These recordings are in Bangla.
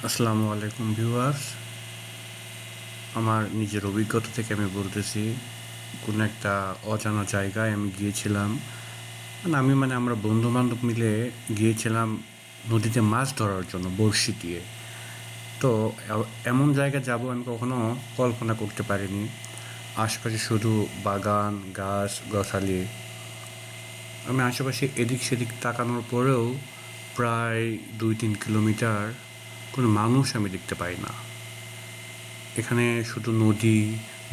আসসালামু আলাইকুম ভিউয়ার্স। আমার নিজের অভিজ্ঞতা থেকে আমি বলতেছি, কোনো একটা অজানা জায়গায় আমি গিয়েছিলাম। আমরা বন্ধু বান্ধব মিলে গিয়েছিলাম নদীতে মাছ ধরার জন্য বড়শি দিয়ে। তো এমন জায়গায় যাব আমি কখনো কল্পনা করতে পারিনি। আশেপাশে শুধু বাগান, গাছ গাছালি। আমি আশেপাশে এদিক সেদিক তাকানোর পরেও প্রায় 2-3 কিলোমিটার কোনো মানুষ আমি দেখতে পাই না। এখানে শুধু নদী,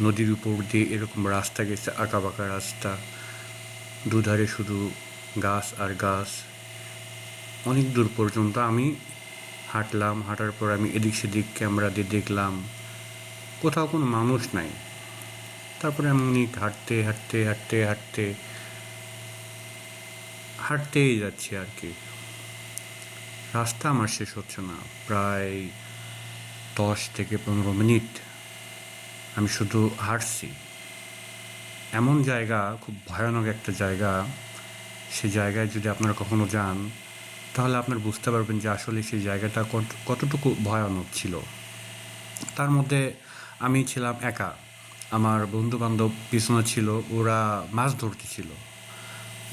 নদীর উপর দিয়ে এরকম রাস্তা গেছে, আঁকাবাঁকা রাস্তা, দুধারে শুধু গাছ আর গাছ। অনেক দূর পর্যন্ত আমি হাঁটলাম, হাঁটার পর আমি এদিক সেদিক ক্যামেরা দিয়ে দেখলাম কোথাও কোনো মানুষ নাই। তারপরে আমি হাঁটতে হাঁটতে হাঁটতে হাঁটতে হাঁটতেই যাচ্ছি আর কি। রাস্তা আমার শেষ হচ্ছে না। প্রায় 10 থেকে 15 মিনিট আমি শুধু হাঁটছি। এমন জায়গা, খুব ভয়ানক একটা জায়গা। সে জায়গায় যদি আপনারা কখনো যান তাহলে আপনারা বুঝতে পারবেন যে আসলে সেই জায়গাটা কতটুকু ভয়ানক ছিল। তার মধ্যে আমি ছিলাম একা, আমার বন্ধু বান্ধব পিছনে ছিল, ওরা মাছ ধরতে ছিল।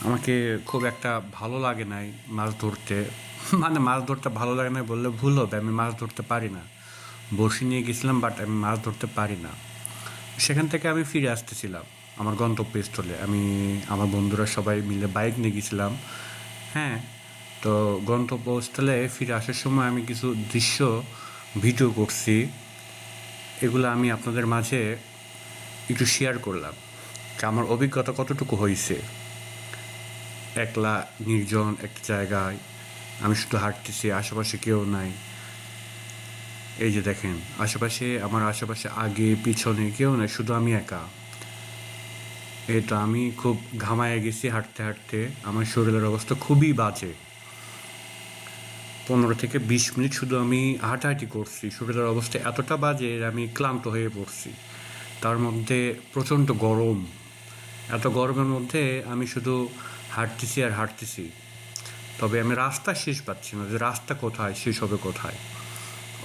আমাকে খুব একটা ভালো লাগে নাই মাছ ধরতে, মাছ ধরতে ভালো লাগে না বললে ভুল হবে, আমি মাছ ধরতে পারি না। বড়শি নিয়ে গেছিলাম, বাট আমি মাছ ধরতে পারি না। সেখান থেকে আমি ফিরে আসতেছিলাম আমার গন্তব্যস্থলে। আমি আমার বন্ধুরা সবাই মিলে বাইক নিয়ে গেছিলাম। হ্যাঁ, তো গন্তব্যস্থলে ফিরে আসার সময় আমি কিছু দৃশ্য ভিডিও করছি। এগুলো আমি আপনাদের মাঝে একটু শেয়ার করলাম যে আমার অভিজ্ঞতা কতটুকু হয়েছে। একলা নির্জন একটা জায়গায় আমি শুধু হাঁটতেছি, আশেপাশে কেউ নাই। এই যে দেখেন, আমার আশেপাশে আগে পিছনে কেউ নাই, শুধু আমি একা। এই তো আমি খুব ঘামায় গেছি হাঁটতে হাঁটতে, আমার শরীরের অবস্থা খুবই বাজে। 15 থেকে 20 মিনিট শুধু আমি হাঁটাহাঁটি করছি, শরীরের অবস্থা এতটা বাজে আমি ক্লান্ত হয়ে পড়ছি। তার মধ্যে প্রচণ্ড গরম। এত গরমের মধ্যে আমি শুধু হাঁটতেছি আর হাঁটতেছি। তবে আমি রাস্তা শেষ পাচ্ছি না, যে রাস্তা কোথায়, শেষ হবে কোথায়।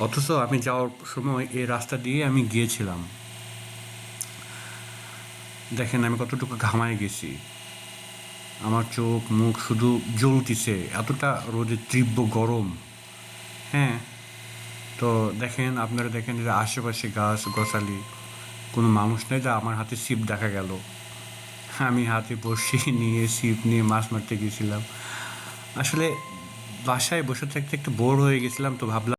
অথচ আমি যাওয়ার সময় এই রাস্তা দিয়ে আমি গিয়েছিলাম। দেখেন আমি কতটুকু ঘামায় গেছি, আমার চোখ মুখ শুধু জ্বলতিছে, এতটা রোদের তীব্র গরম। হ্যাঁ, তো আপনারা দেখেন যে আশেপাশে গাছ গছালি, কোনো মানুষ নেই। যা আমার হাতে ছিপ দেখা গেল, আমি হাতে বসে নিয়ে ছিপ নিয়ে মাছ মারতে গেছিলাম। আসলে বাসায় বসে থাকতে একটু বোর হয়ে গেছিলাম, তো ভাবলাম